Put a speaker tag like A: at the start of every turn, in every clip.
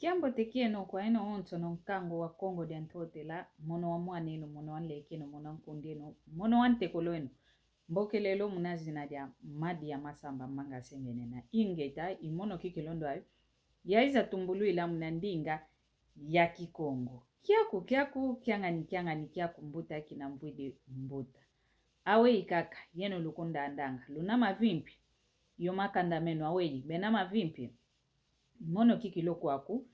A: Kiambo tekie no kwa eno onto no kango wa Kongo de antote la mono wa mwane no mono wan leke no mono nkunde no mono wan tekolo eno mbokelelo munazina dia madi ya masamba manga sengene na ingeta imono kikilondo ayo yaiza tumbulu ila munandinga ya kikongo kiaku kiangani kiaku mbuta kina mvwide mbuta awe ikaka yeno lukunda andanga luna mavimpi yomakanda meno awe bena mavimpi mono kikiloko aku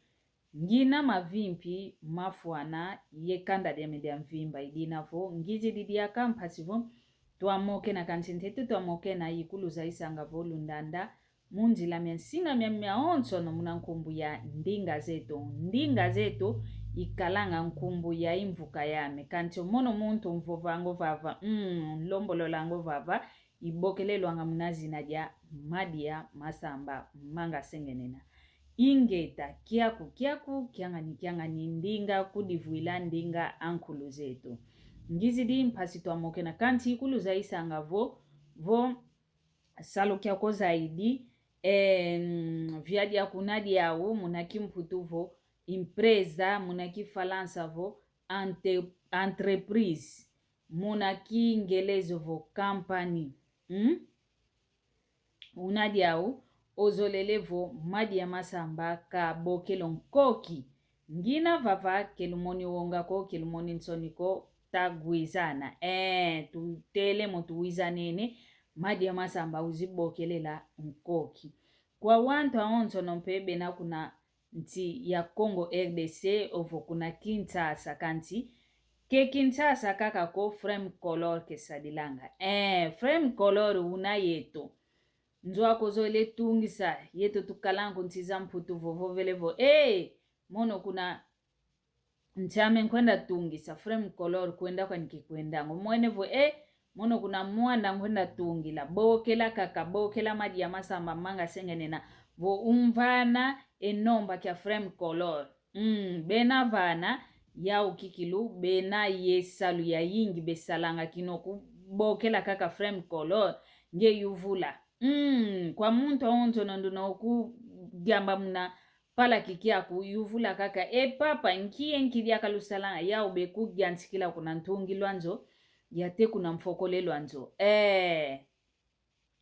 A: ngina mavimpi mafuana yekanda de media mvimba idina vo ngizi didia kampasivo tuamoke na kantintetu tuamoke na ikulu za isanga volundanda munzi la miansinga mia onso no munankumbu ya ndinga zetu ikalanga nkumbu ya imvuka yame kanti mono muntu mvovango vava lombolo lango vava ibokelelo anga munazina dia madia masamba manga sengenena ingeta kiaku kiangani ndinga kudivuila ndinga ankulu zetu ngizi di mpasi tuamoke na kanti ikulu za isanga vo salo kiako zaidi viadi ya kunadi yao munaki mputuvo impreza munaki falansa vo entreprise munaki ngelezo vo company unadi yao ozolelevo madi ya masamba ka bokelo nkoki ngina vava kelumoni wongako kelumoni nsoniko tagwizana tutele motuwiza nene madi ya masamba uzibokelela nkoki kwa wantu aonzo nompebe na kuna nti ya Congo RDC ovo kuna Kinshasa kanti ke Kinshasa kaka ko frame color kesadilanga frame color una yeto nzwa kozole tungisa yeto tukalango ntiza mputu vovovelevo mono kuna nchame nkwenda tungisa frame color kwenda kwa nikikwenda ngomwenevo mono kuna mwanda nkwenda tungila bokela kaka bokela madi ya masamba manga sengenena vo umvana enomba kya frame color bena vana ya ukikilu bena yesalu ya yingi besalanga kinoku bokela kaka frame color nge yuvula kwa muntu aonzo nanduna oku gamba muna pala kikiaku yuvula kaka papa nkie nkidia kalusalanga ya ubeku gyantikila kuna ntungi lwanzo yate kuna mfokole lwanzo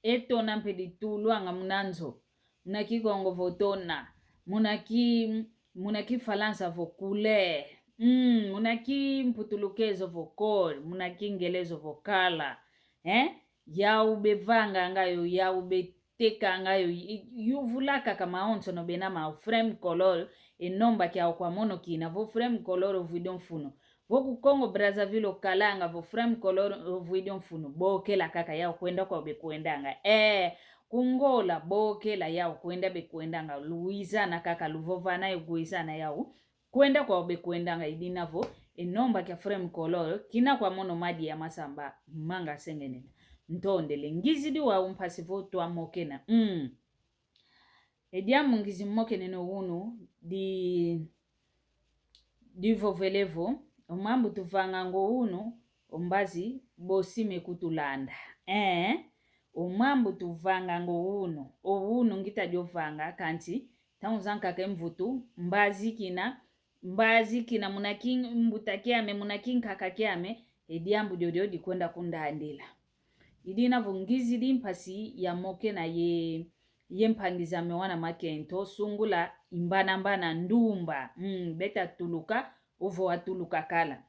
A: eto nampedi tuluanga munanzo munakigongo votona munaki falansa vokule munaki mputulukezo vokol munaki ngelezo vokala ya ubevanga ngayo ya ubeteka ngayo yuvulaka kama onso no bena ma frame color enomba kya kwa mono kina vo frame color video mfuno vo ku Congo Brazzaville kalanga vo frame color video mfuno bokela kaka ya kwenda kwa bekuendanga kungola bokela ya kwenda bekuendanga Luiza na kaka Luvova na Eguiza na yao kwenda kwa bekuendanga idinavo enomba kya frame color kina kwa mono madi ya masamba manga sengenena ntondele ngizidi wa umpasivo tuamokena edia mungizi mokene no wunu di vovelevo omambu tuvanga ngo wunu ombazi bosime kutulanda omambu tuvanga ngo wunu ngita jovanga kanti taunzanka kemvutu mbazi kina munaki mbutakiame munaki nkakakiame ediambu diodio di kwenda kundandela idina vungizi di mpasi ya moke na ye mpangiza mewana makento sungula imbana ndumba beta tuluka ovo watuluka kala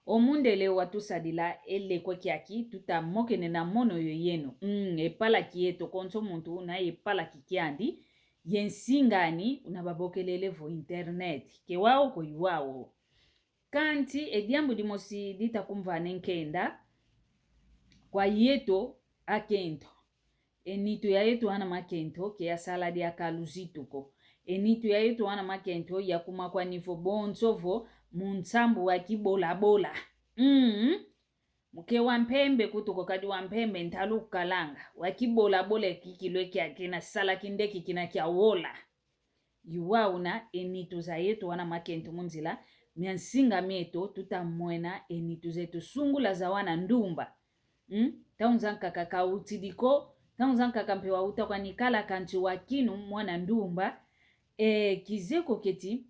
A: omundele watusadila ele kwa kiaki tuta moke na mono yoyeno epala kieto konso muntu na epala kikiandi yensingani unababokelele vo internet ke wao ko yuwao kanti ediambu dimosi dita kumvane nkenda kwa yeto akento enitu ya yetu wana makento ke ya saladi ya kaluzituko enitu ya yetu wana makento ya kuma kwa nifo bonsovo munsambu wa kibola mke wampembe kutuko kadi wampembe ntalu kalanga wakibola kikilwe kya kina sala kindeki kina kya wola yuwauna enitu za yetu wana makento munzila miansinga meto tutamwena enitu zetu sungula za wana ndumba taunzanka kakautidiko taunzanka kampewa uta kwa nikala kanti wakinu mwana ndumba kizeko keti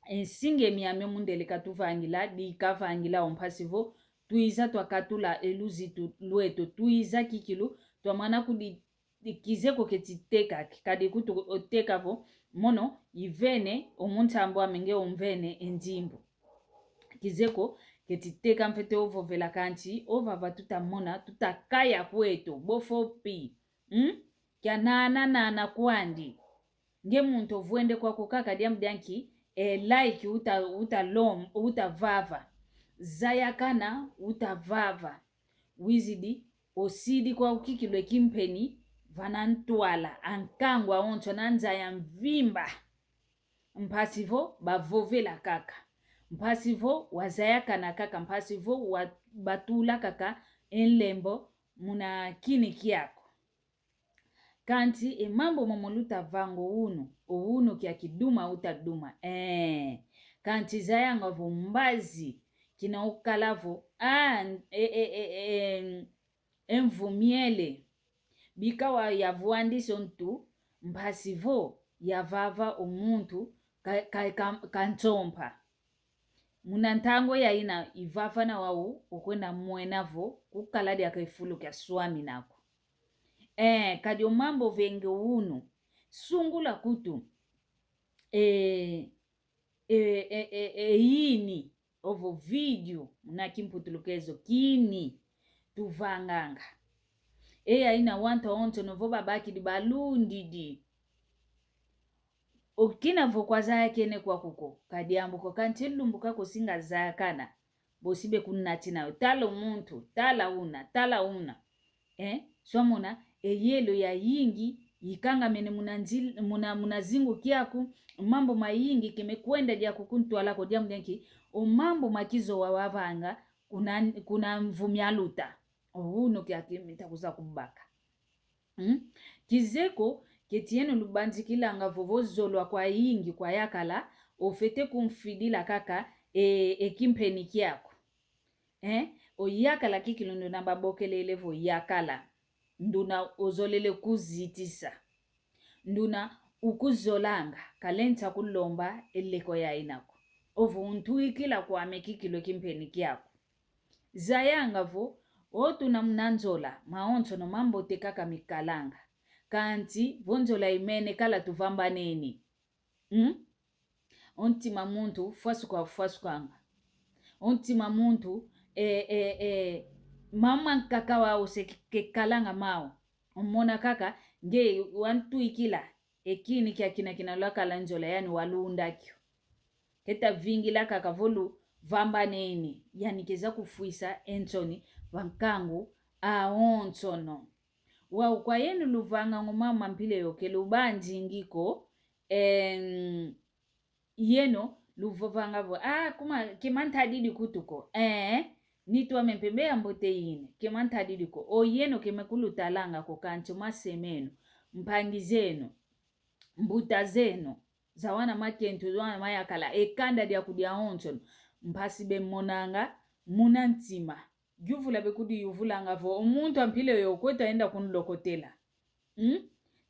A: ensinge miame mundele katuvangila dikavangila ompasivo tuiza twakatula eluzitu lwetu tuiza kikilu twamana kudi kizeko keti tekaki kadi kutu otekavo mono ivene omuntambo amenge omvene endimbo kizeko keti teka mfete ovovela kanti ovava tutamona tutakaya kwetu bofopi kya nana kwandi nge muntu ovuende kwako kaka diamdianki like utavava zayakana utavava wizidi osidi kwa ukikilwe kimpeni vanantwala ankangwa oncho nanzaya mvimba mpasivo bavovela kaka mpasivo wazayakana kaka mpasivo batula kaka enlembo muna kini kiako kanti emambo momoluta vango uno kia kiduma utaduma kanti zayanga vumbazi kina ukalavo envumiele bikawa yavuandiso ntu mpasivo yavava omuntu kantompa muna ntango yaina ivafa na wau ukwenda mwenavo kukaladi akaifulu kya swami nako kadi omambo venge uno sungula kutu yini ovo video muna kimputulukezo kini tuvanganga aina wanta onto novo babaki di balundidi okina vokwa zaya kene kwa kuko kadi ambuko kanti lumbuka kusinga zaya kana bosibe kunati nayo tala una swamona eyelo ya yingi yikanga mene munazingu kiaku mambo mayingi kimekwenda dia kukuntwala ko dia mdenki omambo makizo wa wavanga kuna mvumyaluta uno kya kimita kuza kubaka kizeko ketieno lubanzi kilanga vovozolwa kwa yingi kwa yakala ofete kumfidila kaka ekimpeni kiako oyakala kikilondo na babokelele vo yakala nduna ozolele kuzitisa nduna ukuzolanga kalenta kulomba eleko ya inako ovo untuikila kwa mekikilo kimpeni kiako zayanga vo otuna mnanzola maonto no mambo tekaka mikalanga kanti vonzola imene kala tuvambaneni ontima muntu fwasukanga ontima muntu mama nkaka wao sekekalanga mao omona kaka nge wantuikila ekini kya kina lakala nzola yani walundakyo keta vingila kaka volu vambaneni yani keza kufuisa entoni vankangu aontono wau kwa yenu luvanga ngomama mpile yoke lubanji ngiko yeno luvovanga vo kuma kimanta didi kutuko nitwa mempembea mbote yine kimanta didi ko oyeno kimekulutalanga ko kancho masemeno mpangi zenu mbuta zenu zawana makentu zawana mayakala ekanda dia kudia ontono mpasibe monanga munantima gyuvula bekudi yuvulanga vo omuntu ampile yokweta enda kunlokotela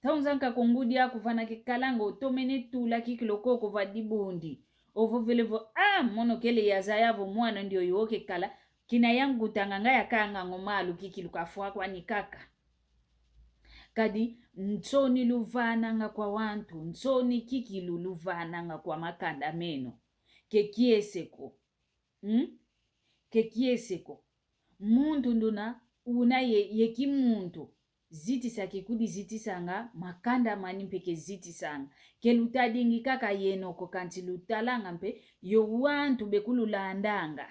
A: taunzanka kongudi akuvana kikalanga otomene tula kikiloko kuva dibundi ovovelevo mono kele yazayavo mwana ndio yoke kala kina yangu tanganga yakanga ngomalu kikilukafwa kwa nikaka kadi nsoni luvananga kwa wantu nsoni kikilu luvananga kwa makanda meno kekieseko kekieseko muntu nduna una yekimuntu zitisa kikudi zitisanga makanda mani mpeke zitisanga kelutadingi kaka yenoko kanti lutalanga mpe yo wantu bekululandanga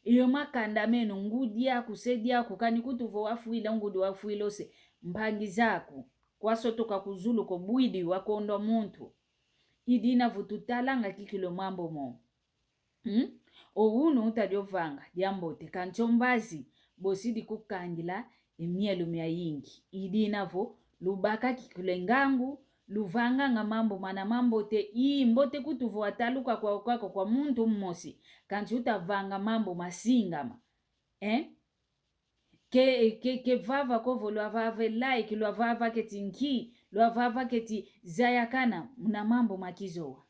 A: iyo makanda meno ngudi yaku sedi yaku kani kutuvo wafuila ngudi wafuilose mpangi zaku kwasotoka kuzulu ko bwidi wakondo muntu idina vututalanga kikilo mambo mo ouno utadiovanga diambote kanchombazi bosidi kukangila emielu mya yingi idinavo lubaka kikulengangu luvanga nga mambo mana mambo te imbote kutuvo ataluka kwa ukako kwa muntu mmosi kanchi utavanga mambo masingama ke vava kovo lwa vave like lwa vava ketinki Lwa vava keti zayakana muna mambo makizowa.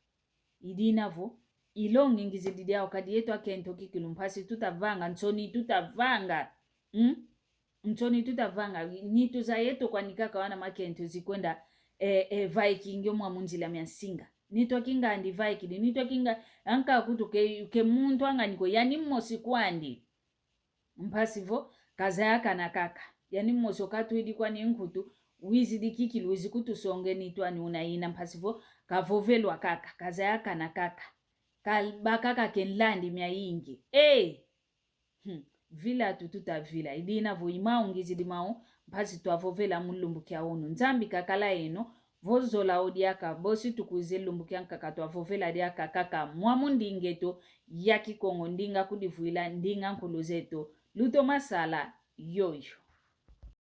A: Idinavo ilongi ngizididia wakadi yetu akento kikilumpasi tutavanga ntoni tutavanga. Ntoni tutavanga nitu za yetu kwa nikaka wana makento zikwenda vaiki ngomwa munjila miansinga. Nitwa kinga andi vaiki nitwa kinga anka kutu ke muntu anga niko yani mmosi kwandi. Mpasivo kazayaka na kaka. Yani mmoso katu hidi kwa ni nkutu wizidi kikilu wizikutu songe nitwa ni unaina mpasivo kavovelwa kaka kazayaka na kaka. Bakaka kenlandi mia ingi. Vila tututa vila. Idina vo imao ngizidi mao. Mpasi tuavovela mulumbu kia onu. Nzambi kakala eno. Vozo la odiaka. Bosi tukuze lumbu kia nkaka tuavovela diaka kaka. Mwamu ndingeto. Yaki kongo ndinga kudivuila. Ndinga nkuluzeto. Luto masala. Yoyo.